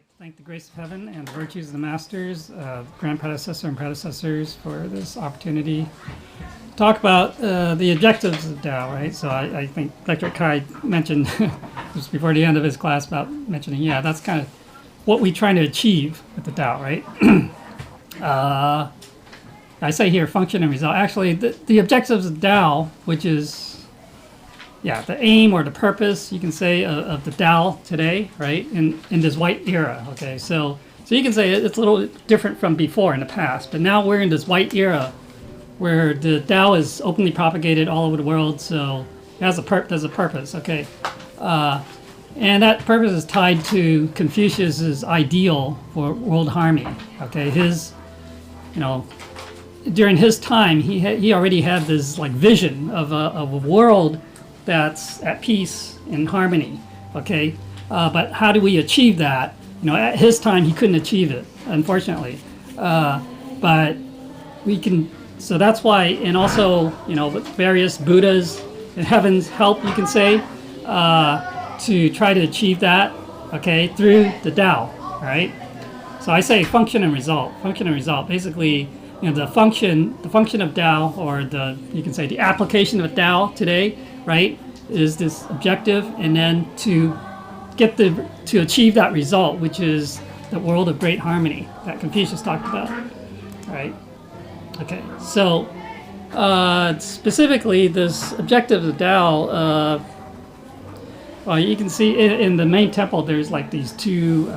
like to thank the grace of heaven and the virtues of the masters, grand predecessor and predecessors for this opportunity to talk about the objectives of Dao, right? So I think Lector Kai mentioned just before the end of his class about mentioning, yeah, that's kind of what we're trying to achieve with the Dao, right? I say here function and result. Actually, the objectives of Dao, which is the aim or the purpose, you can say, of the Tao today, right? In this white era, okay? So you can say it's a little different from before in the past, but now we're in this white era where the Tao is openly propagated all over the world, so it has there's a purpose, okay? And that purpose is tied to Confucius's ideal for world harmony, okay? During his time, he already had this like vision of a world that's at peace and harmony, okay? But how do we achieve that? At his time, he couldn't achieve it, unfortunately. But we can, so that's why, and also, with various Buddhas in heaven's help, you can say, to try to achieve that, okay, through the Tao, right? So I say function and result. Function and result, basically, the function of Tao, or you can say the application of Tao today, right, is this objective, and then to achieve that result, which is the world of great harmony that Confucius talked about, right? Okay, so specifically this objective of Tao, well, you can see in the main temple there's like these two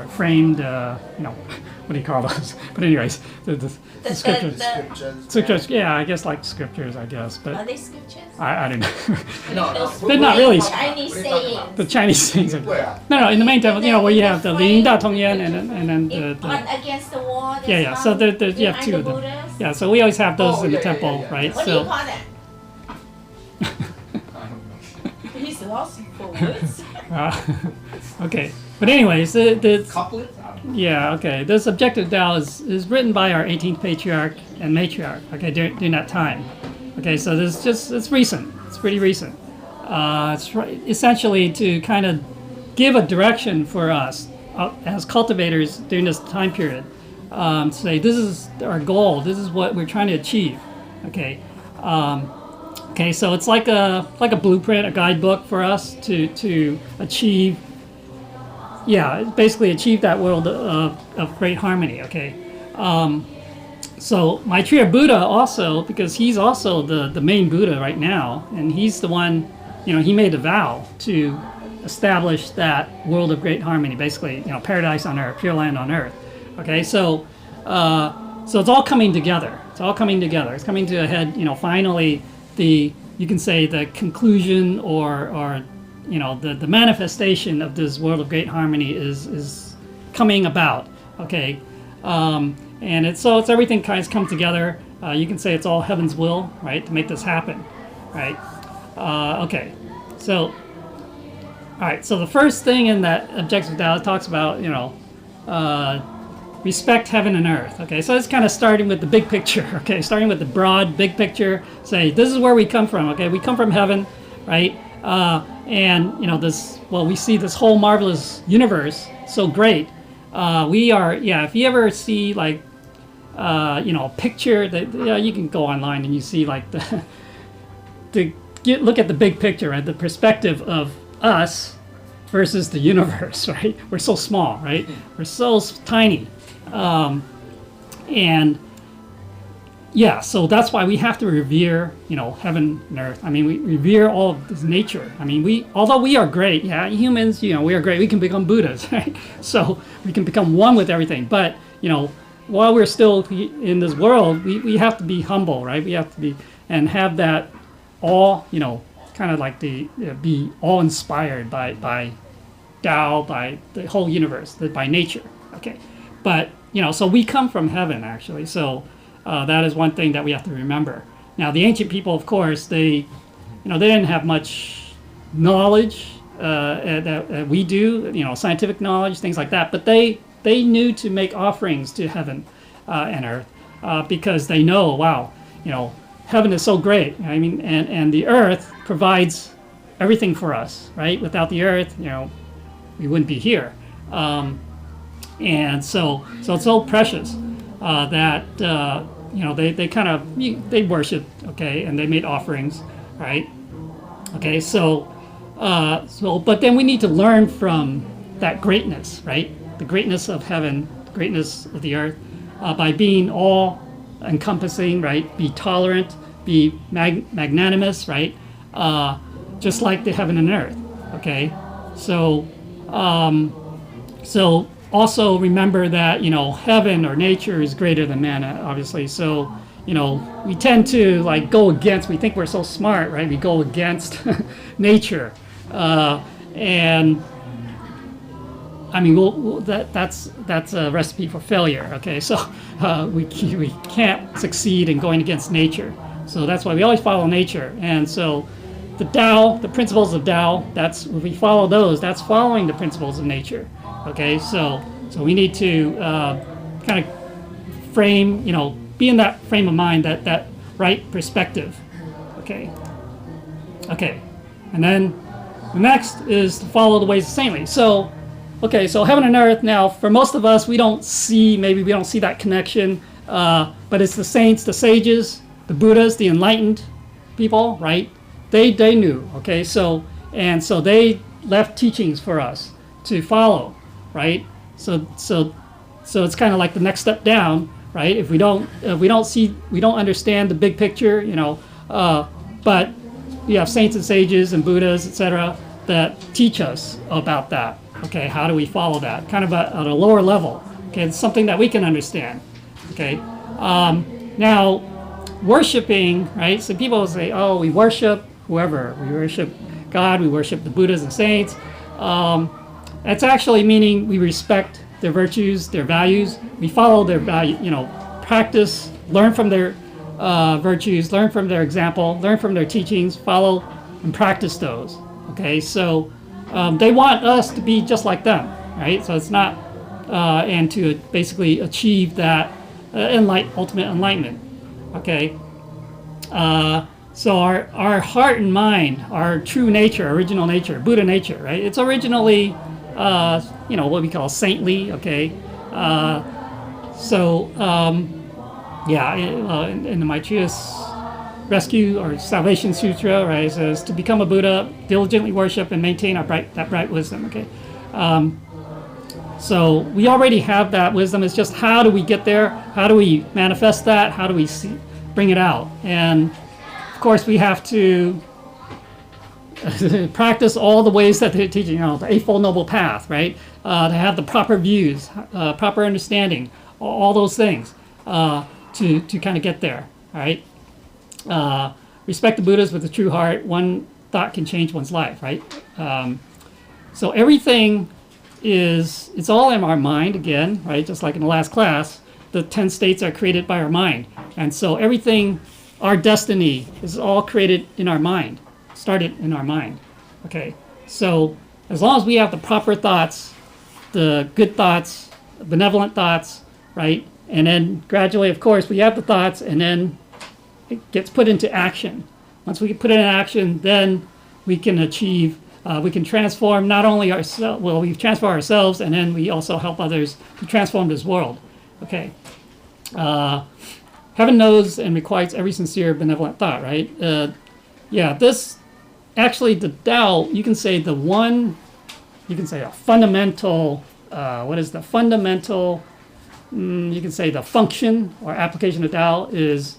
framed, what do you call those? But anyways, the scriptures. Scriptures, yeah, I guess like scriptures, I guess. But are they scriptures? I don't know. No, they're not really. Chinese sayings. The Chinese sayings. No, in the main temple, where you have the Lin Da Tong Yan and then the against the wall. yeah. So you have two of them. Yeah, so we always have those in the temple, right? What do you call that? He's lost for words. Okay, but anyways, the couplet? yeah, okay. This objective Tao is written by our 18th patriarch and matriarch, okay, during that time. Okay, so it's recent. It's pretty recent. It's essentially to kind of give a direction for us as cultivators during this time period. Say this is our goal. This is what we're trying to achieve. Okay. Okay, so it's like a blueprint, a guidebook for us to achieve. Yeah, basically achieve that world of great harmony. Okay. So Maitreya Buddha also, because he's also the main Buddha right now, and he's the one, he made a vow to establish that world of great harmony, basically, paradise on earth, pure land on earth. Okay, so it's all coming together. It's all coming together. It's coming to a head, finally, you can say the conclusion or the manifestation of this world of great harmony is coming about. Okay. And it's everything kind of come together. You can say it's all heaven's will, right, to make this happen, right? Okay, so, all right. So the first thing in that Objectives of Dao talks about, respect heaven and earth. Okay, so it's kind of starting with the big picture. Okay, starting with the broad big picture. Say this is where we come from. Okay, we come from heaven, right? And we see this whole marvelous universe, so great. We are, if you ever see like, a picture that, you can go online and you see like look at the big picture, right? The perspective of us versus the universe, right? We're so small, right? We're so tiny. So that's why we have to revere, heaven and earth. I mean, we revere all of this nature. I mean, although we are great, humans, we are great. We can become Buddhas, right? So we can become one with everything. But, while we're still in this world, we have to be humble, right? We have to be, and have that all, kind of like be all inspired by Tao, by the whole universe, by nature, okay? But, so we come from heaven, actually. So, that is one thing that we have to remember. Now, the ancient people, of course, they didn't have much knowledge that we do, scientific knowledge, things like that. But they knew to make offerings to heaven and earth because they know, wow, heaven is so great. I mean, and the earth provides everything for us, right? Without the earth, we wouldn't be here. And so it's so precious that they kind of they worshiped, okay, and they made offerings, right? Okay, so but then we need to learn from that greatness, right? The greatness of heaven, the greatness of the earth, by being all encompassing, right? Be tolerant, be magnanimous, right? Just like the heaven and earth, okay? So also remember that heaven or nature is greater than man, obviously. So we tend to go against. We think we're so smart, right? We go against nature, and I mean, that's a recipe for failure. Okay, so we can't succeed in going against nature. So that's why we always follow nature. And so the Tao, the principles of Tao, that's if we follow those, that's following the principles of nature. Okay, so we need to kind of frame, be in that frame of mind, that right perspective. Okay, and then the next is to follow the ways of saintly. So, okay, so heaven and earth. Now, for most of us, we don't see that connection, but it's the saints, the sages, the Buddhas, the enlightened people, right? They knew. Okay, so they left teachings for us to follow, right? So it's kind of like the next step down, right? If we don't understand the big picture, but we have saints and sages and Buddhas, etc., that teach us about that. Okay, how do we follow that? Kind of at a lower level. Okay, it's something that we can understand. Okay, now worshiping, right? So people say, oh, we worship whoever. We worship God. We worship the Buddhas and saints. That's actually meaning we respect their virtues, their values. We follow their value, practice, learn from their virtues, learn from their example, learn from their teachings, follow and practice those. Okay, so they want us to be just like them, right? So it's not, and to basically achieve that ultimate enlightenment. Okay, so our heart and mind, our true nature, original nature, Buddha nature, right? It's originally, what we call saintly. Okay, in the Maitreya's Rescue or Salvation Sutra, right, it says to become a Buddha, diligently worship and maintain that bright wisdom. Okay, so we already have that wisdom. It's just how do we get there? How do we manifest that? How do we bring it out? And of course, we have to practice all the ways that they're teaching. The Eightfold Noble Path, right? To have the proper views, proper understanding, all those things to kind of get there. All right. Respect the Buddhas with a true heart. One thought can change one's life, right? So everything it's all in our mind again, right? Just like in the last class, the 10 states are created by our mind. And so everything, our destiny is all created in our mind, started in our mind. Okay, so as long as we have the proper thoughts, the good thoughts, benevolent thoughts, right? And then gradually, of course, we have the thoughts and then it gets put into action. Once we put it in action, then we can achieve, we can transform not only ourselves, well, we transform ourselves, and then we also help others to transform this world. Okay. Heaven knows and requires every sincere, benevolent thought, right? This, actually, the Tao, you can say a fundamental, what is the fundamental, you can say the function or application of Tao is,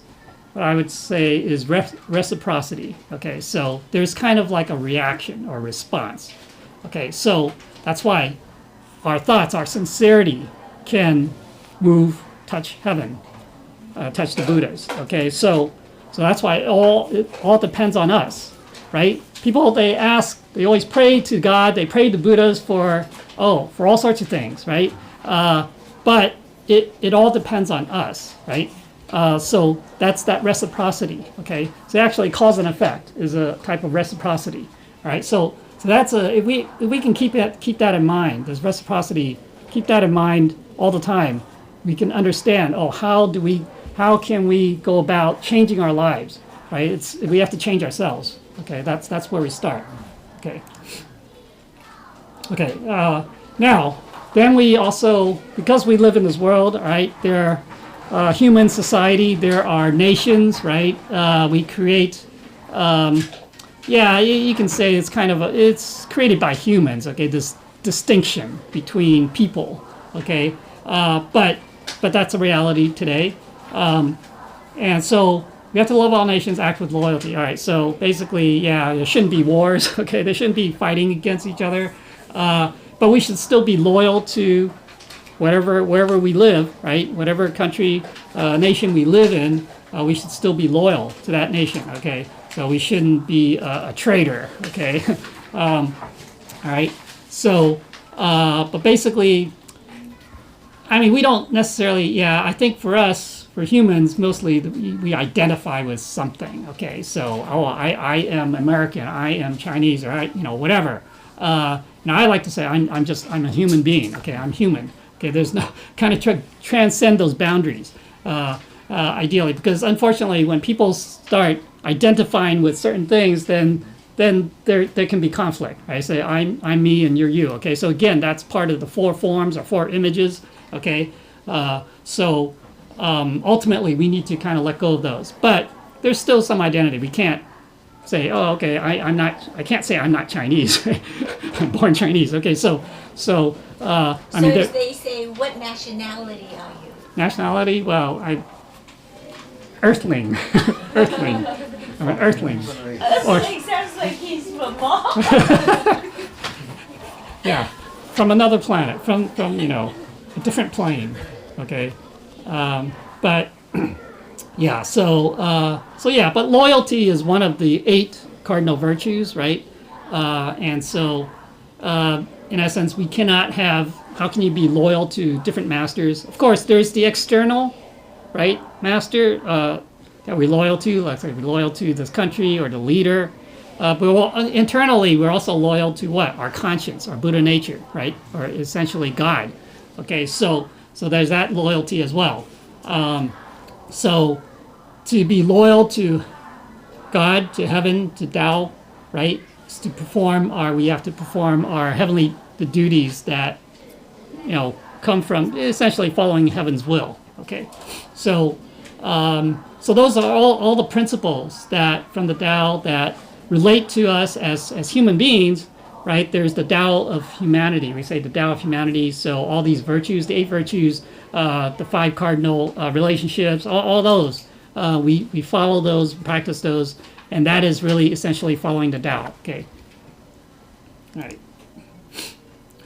what I would say is reciprocity. Okay, so there's kind of like a reaction or response. Okay, so that's why our thoughts, our sincerity can touch heaven, touch the Buddhas. Okay, so that's why it all depends on us, right? People, they always pray to God, they pray to Buddhas for all sorts of things, right? But it all depends on us, right? So that's that reciprocity. Okay, so actually cause and effect is a type of reciprocity. All right, so that's if we can keep that in mind, this reciprocity, keep that in mind all the time, we can understand. How can we go about changing our lives? Right, we have to change ourselves. Okay, that's where we start. Okay. Now, then we also, because we live in this world, right? There are human society. There are nations, right? We create. Yeah, you can say it's kind of it's created by humans. Okay, this distinction between people. Okay, but that's a reality today. And so we have to love all nations, act with loyalty. All right, so basically, yeah, there shouldn't be wars. Okay, there shouldn't be fighting against each other. But we should still be loyal to wherever we live, right? Whatever country, nation we live in, we should still be loyal to that nation. Okay, so we shouldn't be a traitor. Okay, all right. So, but basically, I mean, we don't necessarily. Yeah, I think for us, for humans, mostly we identify with something. Okay, so I am American, I am Chinese, or whatever. Now I like to say I'm a human being. Okay, I'm human. Okay, there's no kind of transcend those boundaries, ideally, because unfortunately, when people start identifying with certain things, then there can be conflict. Right? Say I'm me and you're you. Okay, so again, that's part of the four forms or four images. Okay, so ultimately we need to kind of let go of those, but there's still some identity. We can't say, oh, okay, I can't say I'm not Chinese. I'm born Chinese. Okay, so I mean, if they say, what nationality are you? Nationality? Well, Earthling. Earthling. I'm an Earthling. Earthling sounds like he's from Mars. Yeah, from another planet, from a different plane. Okay, but. Yeah, so yeah, but loyalty is one of the 8 cardinal virtues, right? And so, in essence, we cannot have. How can you be loyal to different masters? Of course, there's the external, right, master that we're loyal to. Like say we're loyal to this country or the leader. But internally, we're also loyal to what? Our conscience, our Buddha nature, right? Or essentially God. Okay, so there's that loyalty as well. So, to be loyal to God, to heaven, to Tao, right? Is to we have to perform our heavenly the duties that, come from essentially following heaven's will. Okay, so those are all the principles that from the Tao that relate to us as human beings, right? There's the Tao of humanity. We say the Tao of humanity. So all these virtues, the 8 virtues. The 5 cardinal relationships, all those, we follow those, practice those, and that is really essentially following the Tao. Okay. All right.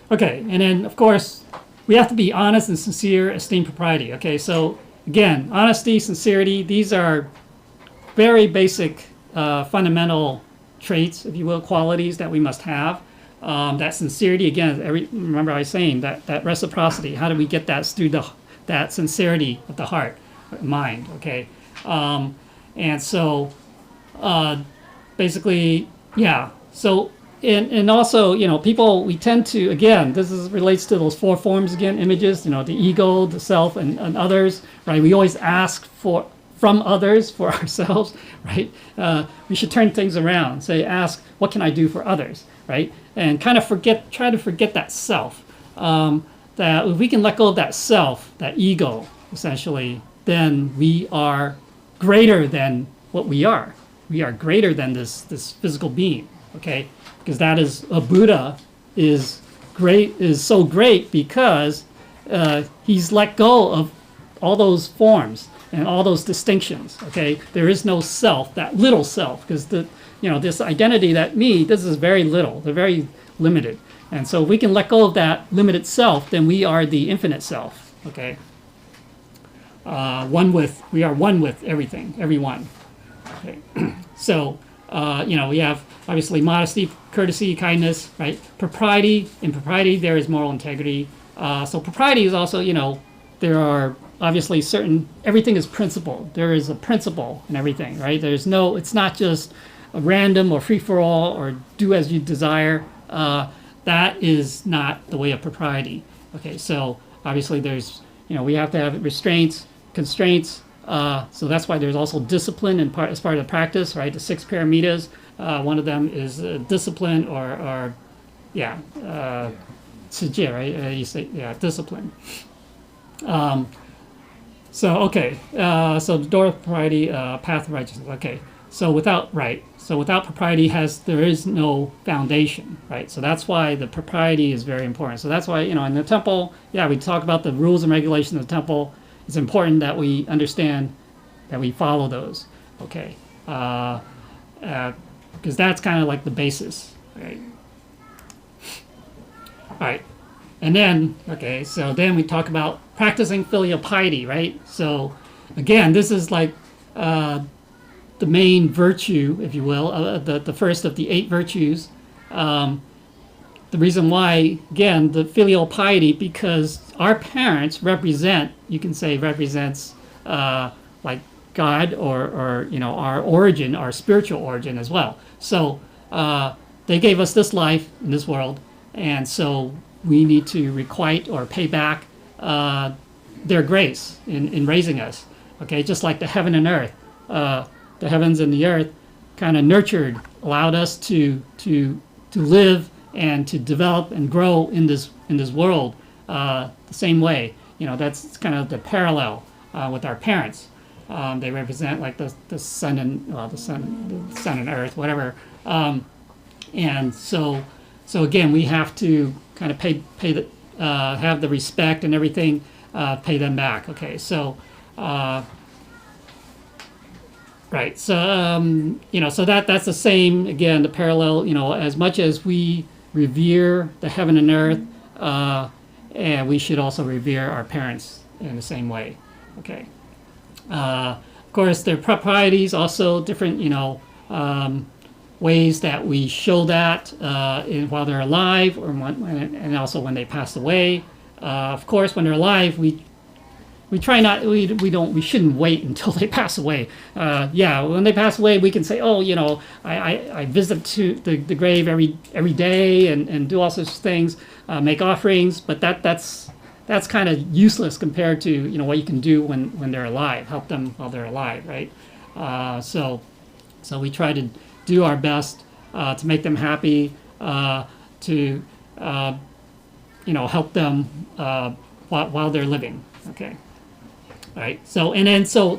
Okay, and then of course we have to be honest and sincere, esteem propriety. Okay, so again, honesty, sincerity, these are very basic, fundamental traits, if you will, qualities that we must have. That sincerity, again, remember I was saying that reciprocity, how do we get that? It's through that sincerity of the heart, mind, okay? And so, basically, yeah, so, and also, people, we tend to, again, relates to those 4 forms again, images, the ego, the self, and others, right? We always ask from others for ourselves, right? We should turn things around, ask, what can I do for others, right? And kind of try to forget that self. That if we can let go of that self, that ego, essentially, then we are greater than what we are. We are greater than this physical being, okay? Because that is, a Buddha is so great because he's let go of all those forms and all those distinctions, okay? There is no self, that little self, because this identity this is very little, they're very limited. And so if we can let go of that limited self, then we are the infinite self, okay? We are one with everything, everyone. Okay. So, we have obviously modesty, courtesy, kindness, right? Propriety, in propriety there is moral integrity. So propriety is also, there are obviously everything is principle. There is a principle in everything, right? It's not just a random or free-for-all or do as you desire. That is not the way of propriety. Okay, so obviously there's, we have to have restraints, constraints. So that's why there's also discipline as part of the practice, right? The 6 paramitas. One of them is discipline or Sijie, right? You say, yeah, discipline. So the door of propriety, path of righteousness. Okay, so without propriety there is no foundation, right? So that's why the propriety is very important. So that's why in the temple, yeah, we talk about the rules and regulations of the temple. It's important that we understand that we follow those. Okay, because that's kind of like the basis, right? All right. And then, so then we talk about practicing filial piety, right? So, again, this is like the main virtue, if you will, the first of the 8 virtues. The reason why, again, the filial piety, because our parents represents like God or our origin, our spiritual origin as well. So they gave us this life in this world, and so we need to requite or pay back their grace in raising us. Okay, just like the heaven and earth, the heavens and the earth kind of allowed us to live and to develop and grow in this world the same way. That's kind of the parallel with our parents. They represent like the sun and the sun and earth, whatever. And so again, we have to kind of have the respect and everything, pay them back. Okay, so right, so so that's the same again, the parallel. As much as we revere the heaven and earth, and we should also revere our parents in the same way. Okay, of course, their proprieties also different. Ways that we show that while they're alive, and also when they pass away. Of course, when they're alive, we try not we shouldn't wait until they pass away. When they pass away, we can say, I visit to the grave every day and do all sorts of things, make offerings, but that's kind of useless compared to what you can do when they're alive, help them while they're alive, right? So we try to do our best to make them happy, to help them while they're living. Okay, all right. So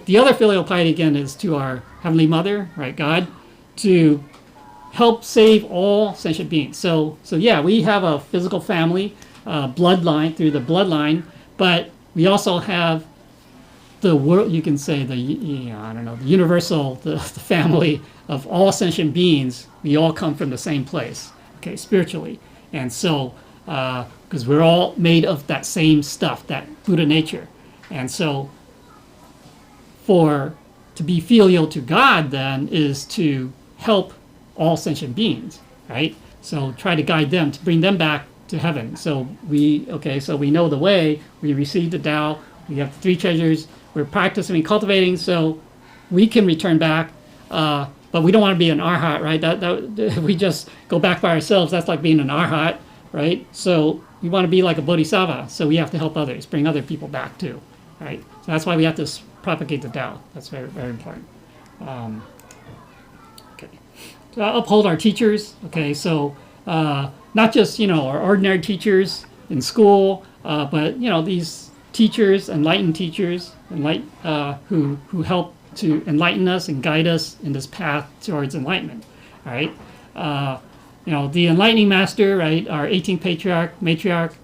the other filial piety again is to our Heavenly Mother, right, God, to help save all sentient beings. So yeah, we have a physical family, bloodline through the bloodline, but we also have the world, you can say the universal, the family of all sentient beings. We all come from the same place, okay, spiritually, and so because we're all made of that same stuff, that Buddha nature, and so to be filial to God then is to help all sentient beings, right? So try to guide them to bring them back to heaven. So we know the way. We receive the Tao. We have the 3 treasures. We're practicing, cultivating, so we can return back, but we don't want to be an arhat, right? That we just go back by ourselves. That's like being an arhat, right? So we want to be like a bodhisattva. So we have to help others, bring other people back too, right? So that's why we have to propagate the Tao. That's very, very important. Okay, so uphold our teachers. Okay, so not just our ordinary teachers in school, but these teachers, enlightened teachers, who help to enlighten us and guide us in this path towards enlightenment. All right, the enlightening master, right, our 18th patriarch, matriarch.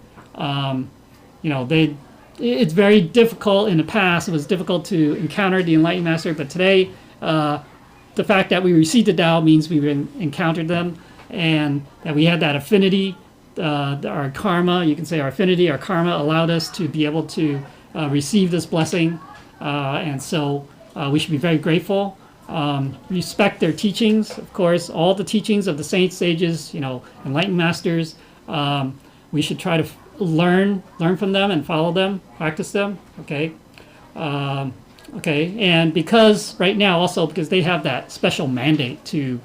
It's very difficult in the past. It was difficult to encounter the enlightened master, but today, the fact that we received the Tao means we've encountered them, and that we had that affinity. Our karma, you can say our affinity, our karma allowed us to be able to receive this blessing, and so we should be very grateful. Respect their teachings, of course, all the teachings of the saints, sages, enlightened masters. We should try to learn from them and follow them, practice them. Okay, and because right now also because they have that special mandate to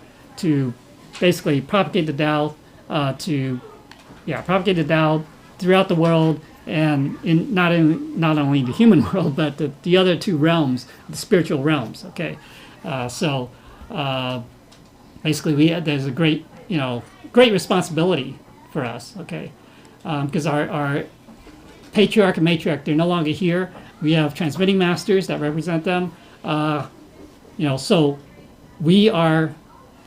basically propagate the Tao, propagate the Tao throughout the world, and in not only the human world, but the other 2 realms, the spiritual realms. Okay, basically there's a great responsibility for us. Okay, because our patriarch and matriarch, they're no longer here. We have transmitting masters that represent them. So we are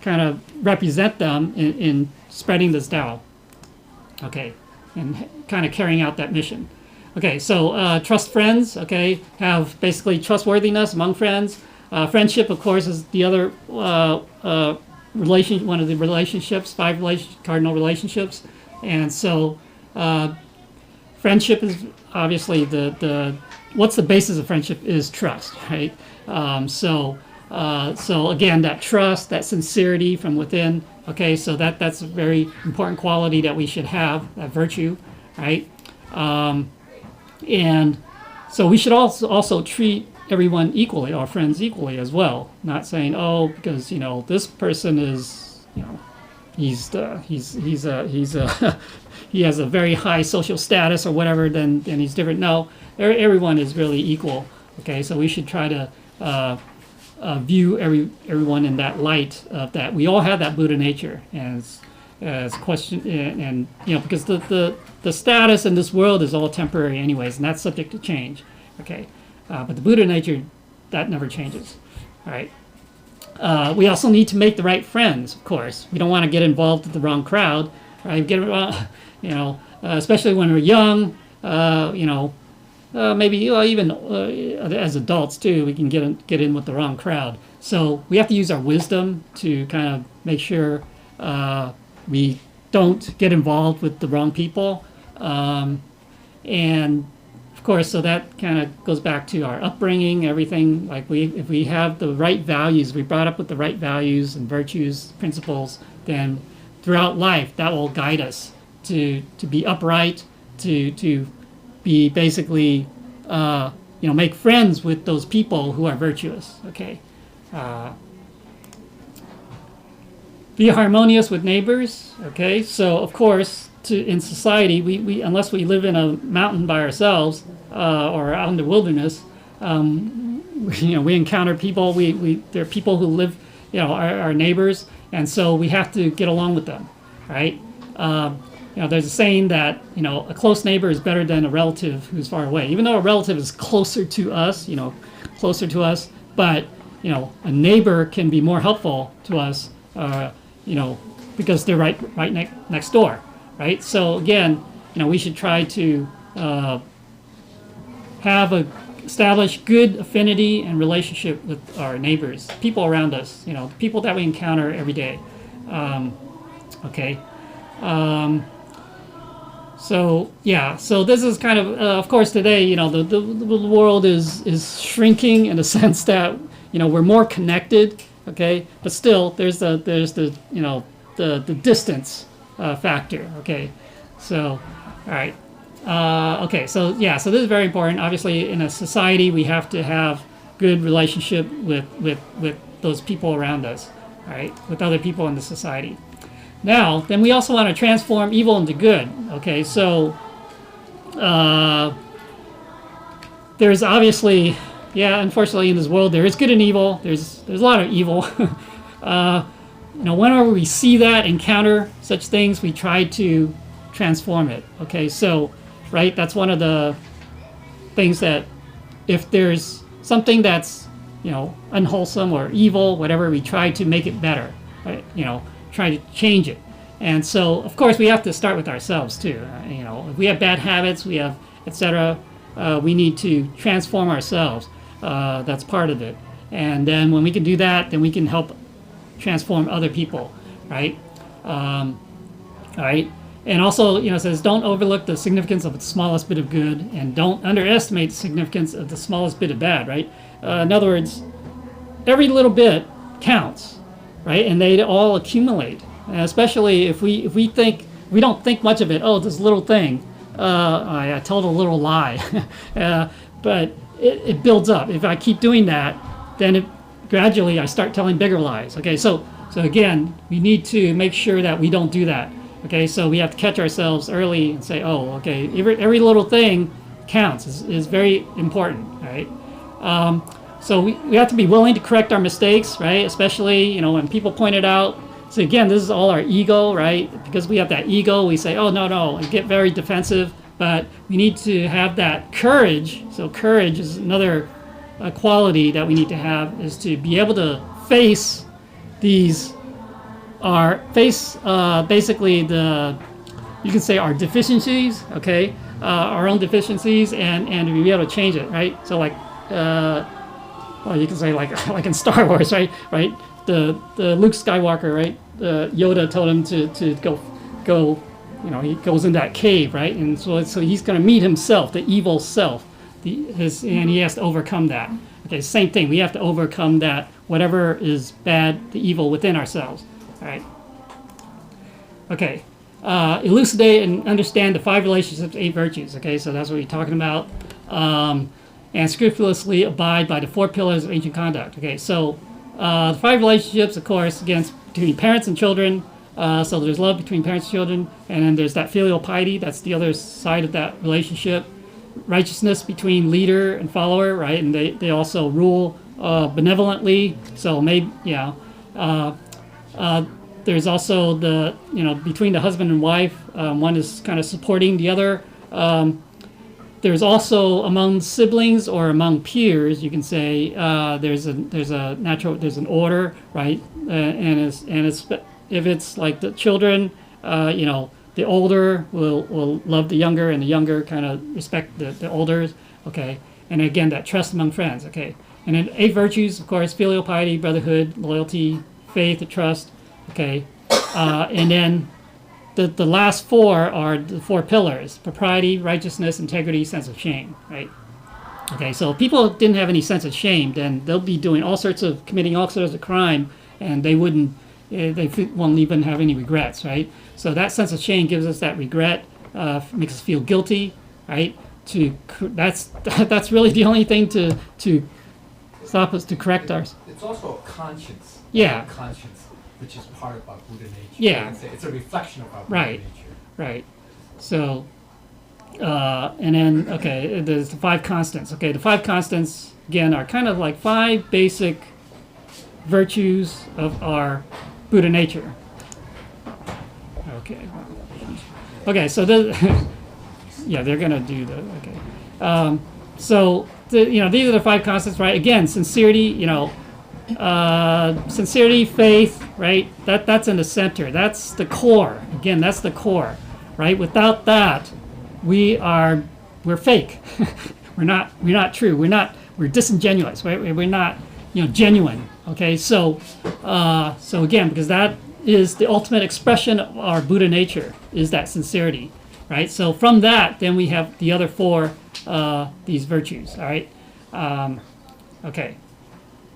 kind of represent them in spreading this Tao. Okay, and kind of carrying out that mission. Okay, so trust friends. Okay, have basically trustworthiness among friends. Friendship, of course, is the other one of the relationships, cardinal relationships, and so friendship is obviously the what's the basis of friendship is trust, right? So again, that trust, that sincerity from within. Okay, so that's a very important quality that we should have, that virtue, right? And so we should also treat everyone equally, our friends equally as well. Not saying, oh, because this person is, he has a very high social status or whatever, then he's different. No, everyone is really equal. Okay, so we should try to view everyone in that light of that we all have that Buddha nature as question, and because the status in this world is all temporary anyways, and that's subject to change. Okay, but the Buddha nature, that never changes. All right. We also need to make the right friends. Of course, we don't want to get involved with the wrong crowd. Right? Especially when we're young. Maybe even as adults too, we can get in with the wrong crowd. So we have to use our wisdom to kind of make sure we don't get involved with the wrong people. And of course, so that kind of goes back to our upbringing, everything. Like if we have the right values, we brought up with the right values and virtues, principles, then throughout life that will guide us to be upright, to be basically, make friends with those people who are virtuous. Okay, be harmonious with neighbors. Okay, so of course, in society, we unless we live in a mountain by ourselves or out in the wilderness, we encounter people. There are people who live, our neighbors, and so we have to get along with them, right? There's a saying that a close neighbor is better than a relative who's far away. Even though a relative is closer to us, but a neighbor can be more helpful to us, because they're right next door, right? So again, we should try to establish good affinity and relationship with our neighbors, people around us, people that we encounter every day. Okay. So this is kind of course today, the world is shrinking in the sense that we're more connected, okay, but still there's the distance factor, okay. So all right, so this is very important. Obviously, in a society, we have to have good relationship with those people around us, all right, with other people in the society. Now, then we also want to transform evil into good. Okay, so there's obviously, unfortunately in this world there is good and evil. There's a lot of evil. Whenever we see that, encounter such things, we try to transform it. Okay, so that's one of the things that if there's something that's unwholesome or evil, whatever, we try to make it better. Right? Try to change it. And so of course we have to start with ourselves too. If we have bad habits, we have etc., we need to transform ourselves. That's part of it. And then when we can do that, then we can help transform other people, right? All right. And also, it says don't overlook the significance of the smallest bit of good, and don't underestimate the significance of the smallest bit of bad, right? In other words, every little bit counts, right? And they all accumulate, especially if we don't think much of it. Oh, this little thing, I told a little lie, but it builds up. If I keep doing that, then gradually I start telling bigger lies. Okay, so again, we need to make sure that we don't do that. Okay, so we have to catch ourselves early and say, oh, okay, every little thing counts, is very important, right? So we have to be willing to correct our mistakes, right? Especially, when people point it out, So again, this is all our ego, right? Because we have that ego, we say, oh, no, and get very defensive. But we need to have that courage. So courage is another quality that we need to have, is to be able to face these, basically you can say our deficiencies, okay? Our own deficiencies, and to be able to change it, right? So like, well, you can say like in Star Wars, right? The Luke Skywalker, right? Yoda told him to go. He goes in that cave, right? And so he's going to meet himself, the evil self, and he has to overcome that. Okay, same thing. We have to overcome that, whatever is bad, the evil within ourselves. All right. Okay. Elucidate and understand the 5 relationships, 8 virtues. Okay, so that's what we're talking about. And scrupulously abide by the 4 pillars of ancient conduct. Okay, so the 5 relationships, of course, again, between parents and children. So there's love between parents and children, and then there's that filial piety. That's the other side of that relationship. Righteousness between leader and follower, right? And they also rule benevolently. So maybe, there's also the, between the husband and wife, one is kind of supporting the other. There's also among siblings or among peers, you can say, there's an order, right? And it's if it's like the children, the older will love the younger, and the younger kind of respect the elders, okay? And again, that trust among friends, okay? And then 8 virtues, of course: filial piety, brotherhood, loyalty, faith, trust, okay? And then the last 4 are the 4 pillars: propriety, righteousness, integrity, sense of shame, right? Okay, so if people didn't have any sense of shame, then they'll be committing all sorts of crime, and they won't even have any regrets, right? So that sense of shame gives us that regret, makes us feel guilty, right? That's really the only thing to stop us, to correct ours. It's also a conscience. Yeah. Conscience, which is part of our Buddha nature. Yeah. It's a reflection of our Buddha Right. nature. Right. So, and then, okay, there's the 5 constants. Okay, the 5 constants, again, are kind of like 5 basic virtues of our Buddha nature. Okay, so they're going to do the, okay. So, these are the 5 constants, right? Again, sincerity, sincerity, faith, right? That's in the center. That's the core. Again, that's the core, right? Without that, we're fake. we're not true. We're disingenuous, right? We're not, genuine. Okay, so again, because that is the ultimate expression of our Buddha nature, is that sincerity, right? So from that, then we have the other 4, these virtues, all right? Okay.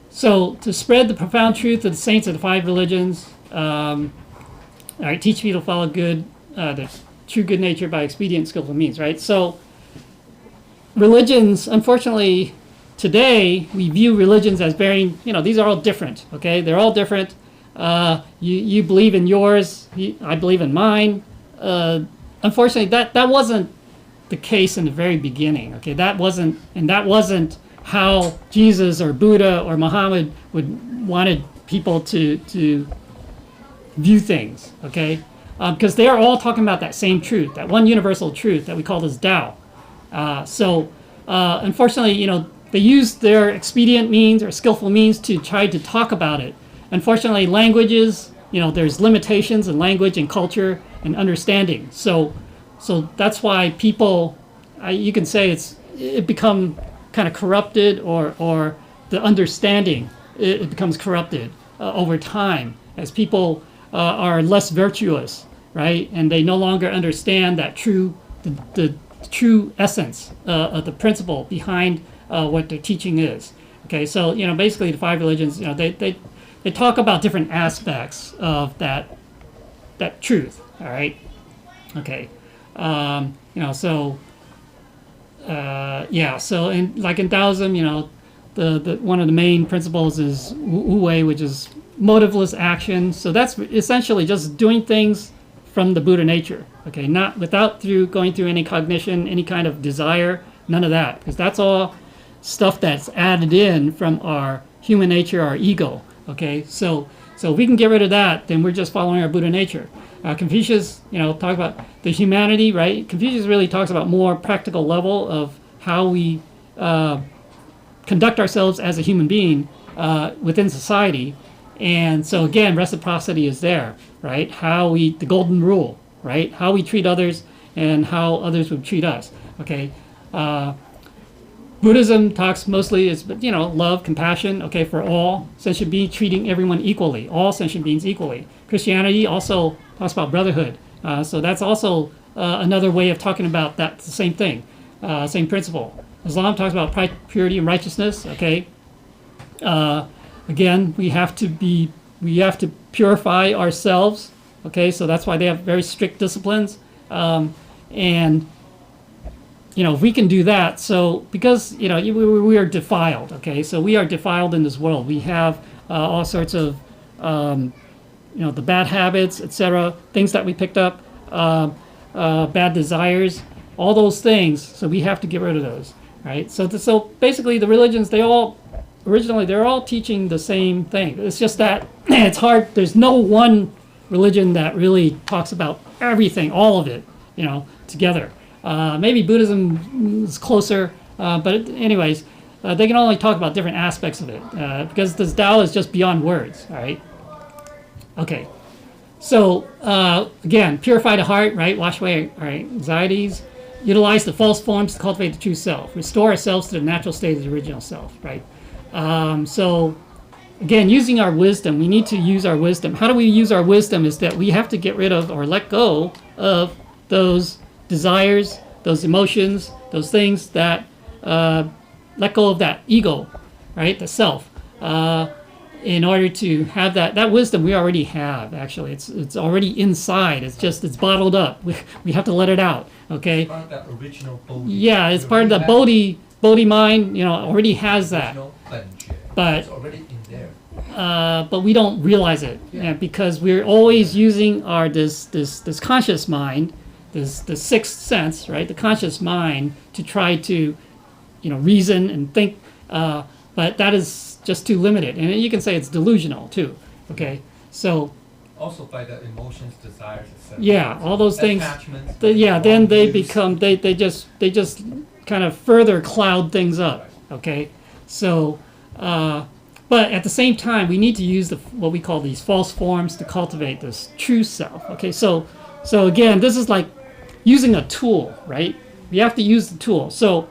So to spread the profound truth of the saints of the 5 religions, all right, teach people to follow the true good nature by expedient, skillful means, right? So religions, unfortunately, today we view religions as bearing, these are all different, okay? They're all different. You believe in yours, I believe in mine. Unfortunately, that wasn't the case in the very beginning, okay? That wasn't how Jesus or Buddha or Muhammad wanted people to view things, okay? Because they are all talking about that same truth, that one universal truth that we call as Dao. Unfortunately, they use their expedient means or skillful means to try to talk about it. Unfortunately, languages, there's limitations in language and culture and understanding. So that's why people, you can say it become kind of corrupted, or the understanding, it becomes corrupted over time as people are less virtuous, right? And they no longer understand that the true essence of the principle behind what their teaching is. Okay, so basically the 5 religions, they talk about different aspects of that truth. All right, okay, so in Taoism, the one of the main principles is Wu Wei, which is motiveless action. So that's essentially just doing things from the Buddha nature. Okay, not going through any cognition, any kind of desire, none of that, because that's all stuff that's added in from our human nature, our ego. Okay, so So if we can get rid of that, then we're just following our Buddha nature. Confucius, talk about the humanity, right? Confucius really talks about more practical level of how we conduct ourselves as a human being within society. And so again, reciprocity is there, right? The golden rule, right? How we treat others and how others would treat us, okay? Buddhism talks mostly is, love, compassion, okay, for all sentient beings, treating everyone equally, all sentient beings equally. Christianity also talks about brotherhood. So that's also another way of talking about that, the same thing, same principle. Islam talks about purity and righteousness, okay? Again, we have to purify ourselves, okay? So that's why they have very strict disciplines. And if we can do that, so because we are defiled, okay, so we are defiled in this world. We have all sorts of the bad habits, etc., things that we picked up, bad desires, all those things. So we have to get rid of those, right? So basically, the religions they're all teaching the same thing. It's just that it's hard. There's no one religion that really talks about everything, all of it, together. Maybe Buddhism is closer, but anyways, they can only talk about different aspects of it because this Tao is just beyond words, all right? Okay, so again, purify the heart, right? Wash away our anxieties, utilize the false forms to cultivate the true self, restore ourselves to the natural state of the original self, right? So again, using our wisdom, we need to use our wisdom. How do we use our wisdom is that we have to get rid of or let go of those desires, those emotions, those things that let go of that ego, right? The self. In order to have that wisdom we already have, actually. It's already inside. It's bottled up. We have to let it out, okay? It's part of that original Bodhi. Yeah, it's part of the Bodhi mind, already has that. But it's already in there. But we don't realize it because we're always using our this conscious mind, the sixth sense, right? The conscious mind to try to, reason and think. But that is just too limited, and you can say it's delusional too. Okay, so also by the emotions, desires, etc. Yeah, all those things. Attachments. Then they become they just kind of further cloud things up. Okay, so. But at the same time, we need to use what we call these false forms to cultivate this true self. Okay, so again, this is like using a tool, right? We have to use the tool. So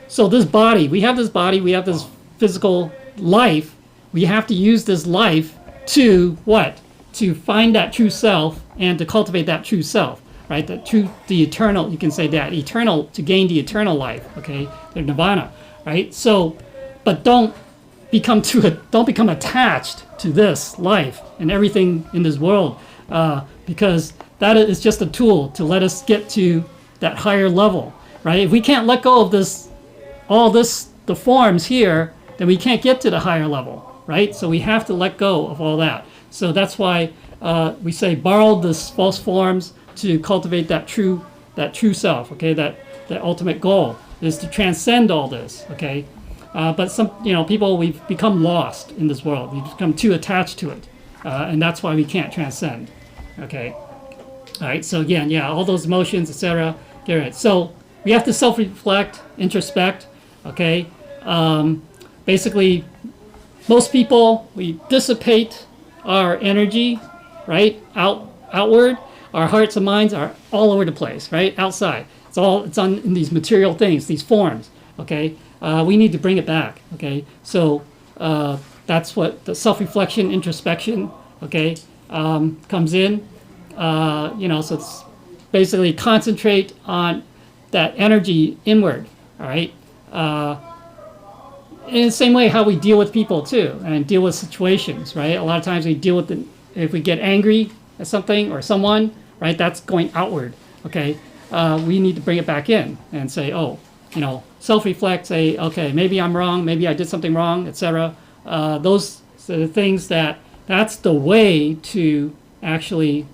this body, we have this physical life. We have to use this life to what? To find that true self and to cultivate that true self, right? The eternal. You can say that eternal to gain the eternal life. Okay, the nirvana, right? So, but don't become attached to this life and everything in this world, because that is just a tool to let us get to that higher level, right? If we can't let go of the forms here, then we can't get to the higher level, right? So we have to let go of all that. So that's why we say borrow this false forms to cultivate that true self. Okay, that ultimate goal is to transcend all this. Okay. But some, people, we've become lost in this world. We've become too attached to it, and that's why we can't transcend. Okay, all right. So again, all those emotions, etc. Get rid. So we have to self-reflect, introspect. Okay, basically, most people we dissipate our energy, right, outward. Our hearts and minds are all over the place, right, outside. It's on in these material things, these forms. Okay. We need to bring it back, okay? So that's what the self-reflection, introspection, okay, comes in. So it's basically concentrate on that energy inward, all right? In the same way how we deal with people too, and deal with situations, right? A lot of times we deal with if we get angry at something or someone, right, that's going outward, okay? We need to bring it back in and say, self-reflect, say, okay, maybe I'm wrong, maybe I did something wrong, etc. Those are the things that's the way to actually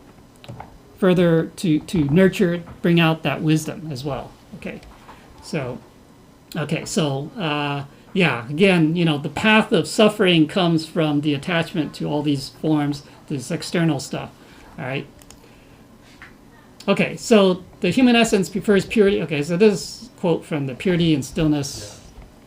further to nurture, bring out that wisdom as well. Okay, so yeah, again, the path of suffering comes from the attachment to all these forms, this external stuff. All right. Okay, so the human essence prefers purity. Okay, so this is a quote from the Purity and Stillness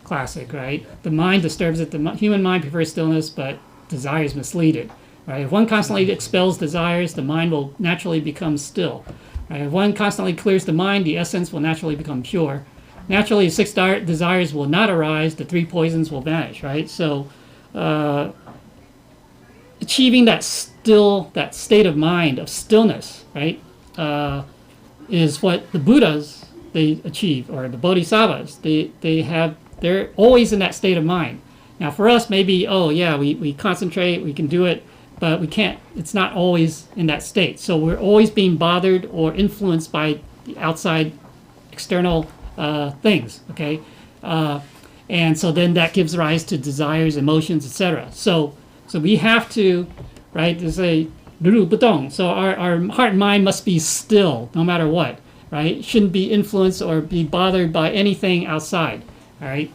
classic, right? The mind disturbs it. The human mind prefers stillness, but desires mislead it. Right? If one constantly expels desires, the mind will naturally become still. Right? If one constantly clears the mind, the essence will naturally become pure. Naturally, 6 desires will not arise. The 3 poisons will vanish. Right? So, achieving that state of mind of stillness, right, is what the Buddhas they achieve, or the Bodhisattvas. They're always in that state of mind. Now, for us, maybe, we concentrate, we can do it, but we can't. It's not always in that state. So we're always being bothered or influenced by the outside, external things. Okay, and so then that gives rise to desires, emotions, etc. So we have to, right, to say, so our heart and mind must be still no matter what, right? Shouldn't be influenced or be bothered by anything outside, all right?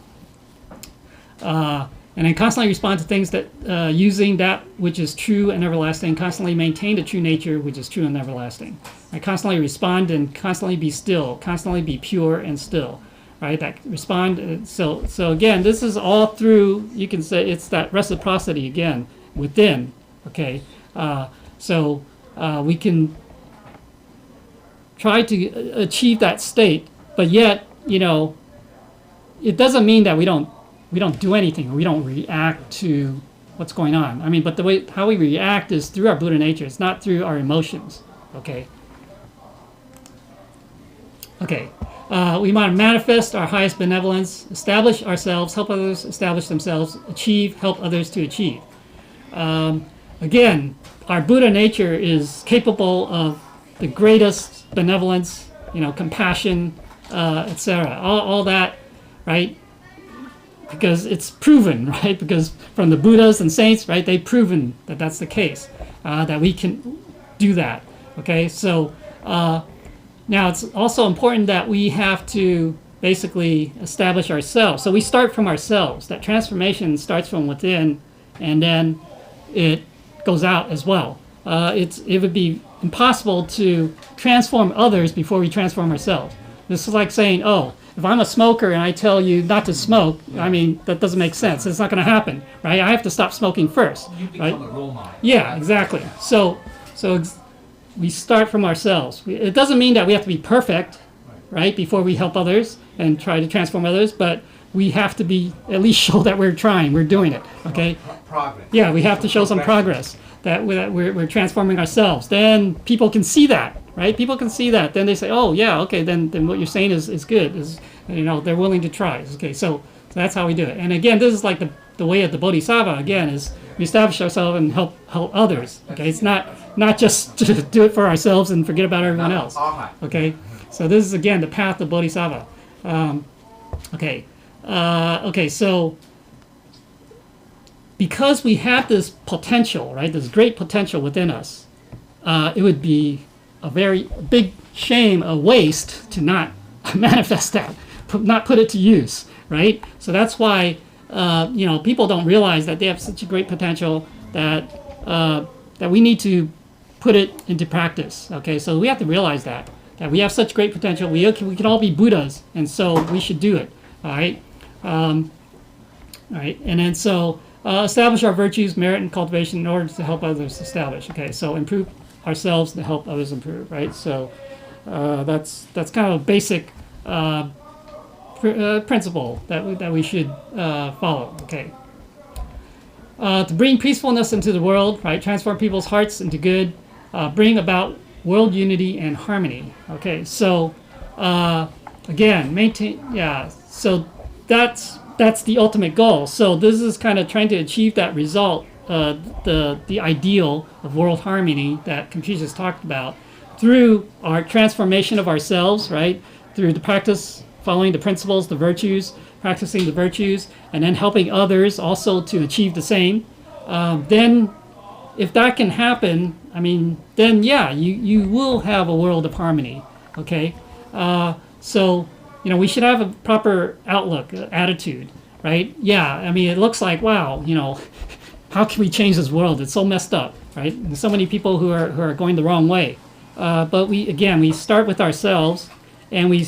And then constantly respond to things that, using that which is true and everlasting, constantly maintain the true nature which is true and everlasting. Right? Constantly respond and constantly be still, constantly be pure and still. Right? That respond. So again, this is all through. You can say it's that reciprocity again within. Okay. So we can try to achieve that state, but yet, it doesn't mean that we don't do anything, or we don't react to what's going on. I mean, but how we react is through our Buddha nature. It's not through our emotions. Okay. Okay. We want to manifest our highest benevolence, establish ourselves, help others establish themselves, achieve, help others to achieve. Again, our Buddha nature is capable of the greatest benevolence, compassion, etc. All that, right? Because it's proven, right? Because from the Buddhas and saints, right, they've proven that that's the case, that we can do that. Okay, so now it's also important that we have to basically establish ourselves. So we start from ourselves. That transformation starts from within, and then it goes out as well. It would be impossible to transform others before we transform ourselves. This is like saying, if I'm a smoker and I tell you not to smoke, I mean, that doesn't make sense. It's not going to happen, right? I have to stop smoking first, You become right? a role model. Yeah, exactly. So we start from ourselves. It doesn't mean that we have to be perfect, right, before we help others and try to transform others, but we have to be, at least show that we're trying, we're doing it, okay? Progress. Yeah, we have to show some progress, that we're transforming ourselves. Then people can see that, right? People can see that. Then they say, oh, yeah, okay, then what you're saying is good. They're willing to try. Okay, so that's how we do it. And again, this is like the way of the Bodhisattva, again, is we establish ourselves and help others. Okay, it's not just to do it for ourselves and forget about everyone else. Okay, so this is, again, the path of Bodhisattva. So because we have this potential, right, this great potential within us, it would be a very big shame, a waste to not manifest that, not put it to use, right? So that's why people don't realize that they have such a great potential that we need to put it into practice. Okay, so we have to realize that we have such great potential. We can all be Buddhas, and so we should do it. All right, and then so establish our virtues, merit, and cultivation in order to help others establish. Okay, so improve ourselves to help others improve. Right, so that's kind of a basic principle that we should follow. Okay. To bring peacefulness into the world, right? Transform people's hearts into good, bring about world unity and harmony. Okay, so again, maintain. Yeah, so that's the ultimate goal. So this is kind of trying to achieve that result, the ideal of world harmony that Confucius talked about, through our transformation of ourselves, right? Through the practice, following the principles, the virtues, practicing the virtues, and then helping others also to achieve the same. Then, if that can happen, I mean, then yeah, you will have a world of harmony. Okay, so we should have a proper outlook, attitude, right? Yeah, I mean, it looks like, wow, how can we change this world? It's so messed up, right? And so many people who are going the wrong way. But we start with ourselves, and we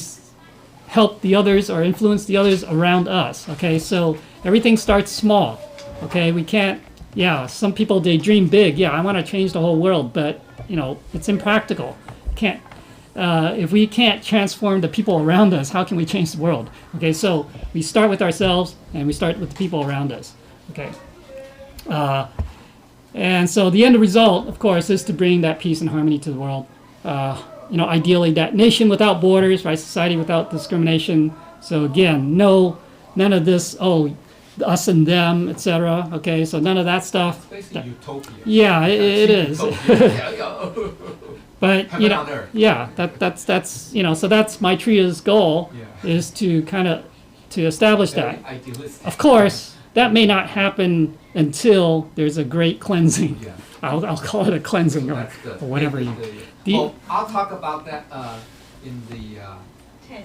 help the others or influence the others around us. Okay, so everything starts small. Okay, we can't. Yeah, some people, they dream big. Yeah, I want to change the whole world, but it's impractical. Can't. If we can't transform the people around us, how can we change the world? Okay, so we start with ourselves, and we start with the people around us. Okay. And so the end result, of course, is to bring that peace and harmony to the world. Ideally, that nation without borders, right? Society without discrimination. So again, none of this. Oh, us and them, etc. Okay, so none of that stuff. It's basically utopia. Yeah, it is. But Heaven on earth. yeah, that's so that's Maitreya's goal, is to kind of to establish Very that. idealistic. Of course, that may not happen until there's a great cleansing. Yeah. I'll call it a cleansing or That's good. whatever you. Well, I'll talk about that in the 10.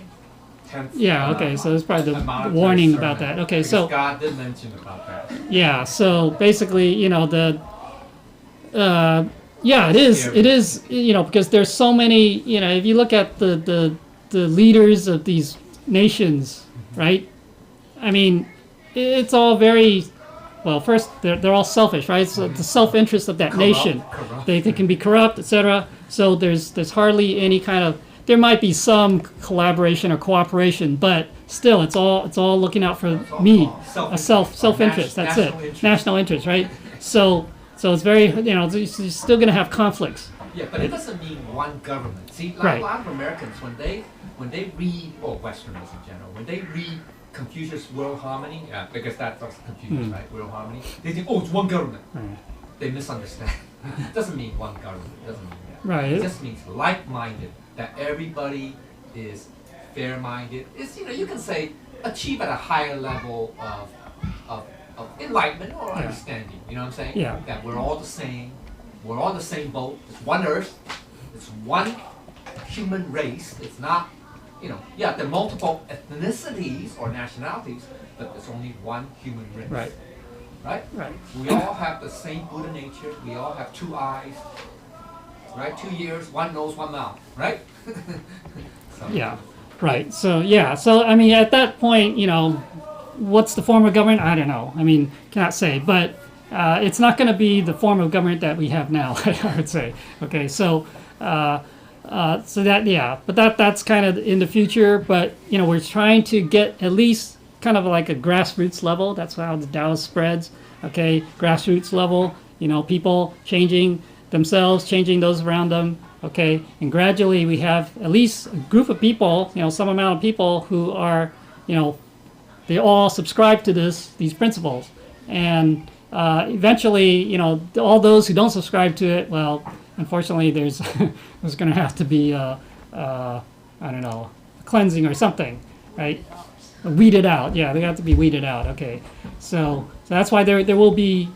10th. Yeah. Okay. So there's probably the monetary warning sermon, about that. Okay. because So God did mention about that. yeah. So basically, yeah, it is, because there's so many, if you look at the leaders of these nations, right? I mean, it's all very, well, first, they're all selfish, right? So the self-interest of that nation. Corrupt. They can be corrupt, etc. So there's hardly any kind of, there might be some collaboration or cooperation, but still, it's all looking out for me, a self-interest. That's it, National interest. national interest, right? So it's very, you're still going to have conflicts. Yeah, but it doesn't mean one government. See, like Right. a lot of Americans, when they read, or Westerners in general, when they read Confucius' World Harmony, because that's Confucius, right? World Harmony, they think, oh, it's one government. Right. They misunderstand. It doesn't mean one government. It doesn't mean that. Right. It just means like-minded. That everybody is fair-minded. It's you can say achieve at a higher level of enlightenment or Yeah. understanding. You know what I'm saying? Yeah. That we're all the same. We're all the same boat. It's one Earth. It's one human race. It's not, there are multiple ethnicities or nationalities, but there's only one human race. Right. Right? Right. We all have the same Buddha nature. We all have 2 eyes, right? 2 ears, 1 nose, 1 mouth, right? So- Yeah. Right. So yeah. So I mean, at that point, what's the form of government? I don't know. I mean, cannot say. But it's not going to be the form of government that we have now. I would say. Okay. So. So that, yeah, but that's kind of in the future. But we're trying to get at least kind of like a grassroots level. That's how the Tao spreads. Okay, grassroots level. People changing themselves, changing those around them. Okay, and gradually we have at least a group of people. Some amount of people who are, they all subscribe to these principles, and eventually, all those who don't subscribe to it, well, unfortunately, there's going to have to be I don't know, a cleansing or something, right? Weeded out. Yeah, they have to be weeded out. Okay, so that's why there will be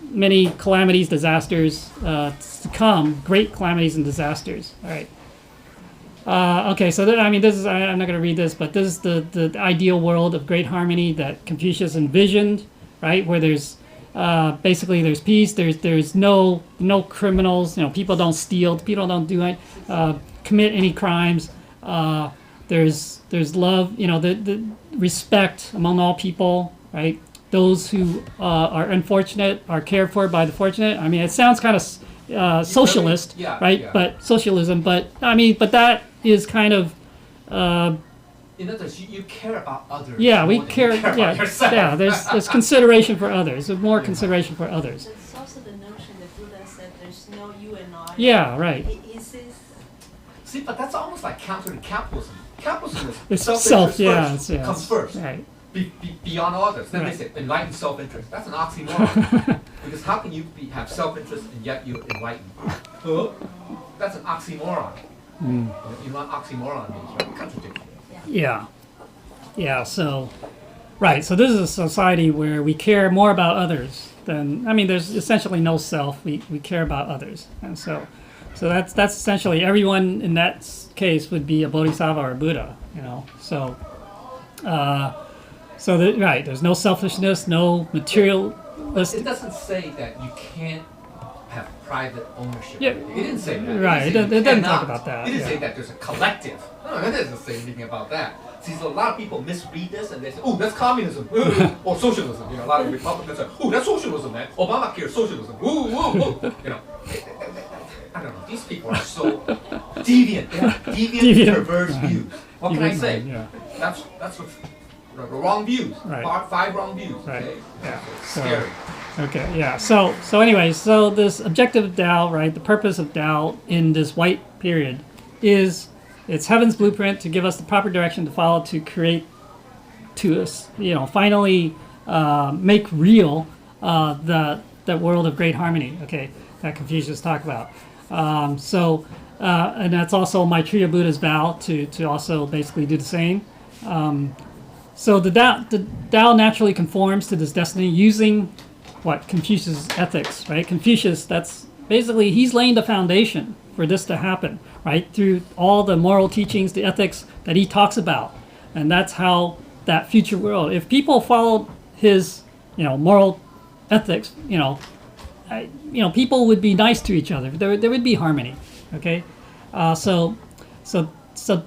many calamities, disasters to come, great calamities and disasters. All right. Okay, so this is, I'm not going to read this, but this is the ideal world of great harmony that Confucius envisioned, right? Where there's basically there's peace, there's no criminals, people don't steal, people don't commit any crimes. There's love, the respect among all people, right? Those who are unfortunate are cared for by the fortunate. I mean, it sounds kind of socialist, Yeah, right? yeah. But socialism, but that is kind of In other words, you care about others. yeah, we more than care. you care Yeah, about yourself. yeah. There's consideration for others. There's more consideration for others. It's also the notion that Buddha said there's no you and I. Yeah, right. He says, See, but that's almost like counter to capitalism. Capitalism is It's self-interest yeah, first, it's comes first, Right. beyond others. Then Right. they say enlightened self-interest. That's an oxymoron. Because how can you have self-interest and yet you're enlightened? That's an oxymoron. Mm. You know what oxymoron means, right? Contradiction. Yeah. Yeah. So, right. So this is a society where we care more about others than. I mean, there's essentially no self. We care about others, and so that's essentially everyone in that case would be a bodhisattva or a Buddha. So, right, there's no selfishness, no materialistic. It doesn't say that you can't have private ownership. Yeah. It didn't say that. Right, It didn't say it doesn't you talk cannot. about that, It didn't yeah. say that there's a collective. No, it doesn't say anything about that. See, so a lot of people misread this and they say, "Oh, that's communism," or socialism. You know, a lot of Republicans say, "Oh, that's socialism, man. Obamacare is socialism." Ooh, ooh, ooh. You know, I don't know. These people are so deviant. They have deviant, perverse views. What can I Deviant say? mind, yeah. That's what the wrong views. Right. Five wrong views. Right. Okay. Yeah. It's So- scary. Okay, yeah. So anyway, so this objective of Dao, right? The purpose of Dao in this white period is it's heaven's blueprint to give us the proper direction to follow to create, to us, finally make real the world of great harmony. Okay, that Confucius talked about. And that's also Maitreya Buddha's vow to also basically do the same. So the Dao naturally conforms to this destiny using what Confucius' ethics, right? Confucius, that's basically he's laying the foundation for this to happen, right? Through all the moral teachings, the ethics that he talks about, and that's how that future world. If people followed his, moral ethics, people would be nice to each other. There would be harmony. Okay, so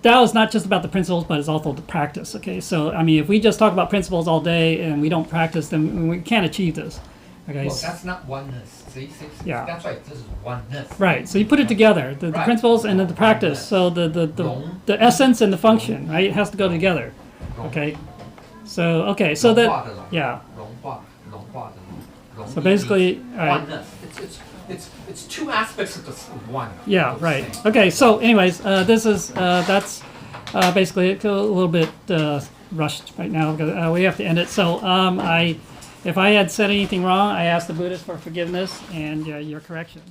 Tao is not just about the principles, but it's also the practice. Okay, so I mean, if we just talk about principles all day and we don't practice them, we can't achieve this. Okay, Well, that's not oneness. See? Yeah. That's right. This is oneness. right. So you put it together, the Right. principles and then the practice. So the essence and the function, right? It has to go together. Okay, so that yeah. So basically, right. oneness. It's two aspects of the one. Yeah, right. Okay, so anyways, that's basically it. A little bit rushed right now because we have to end it. So if I had said anything wrong, I ask the Buddhist for forgiveness and your corrections.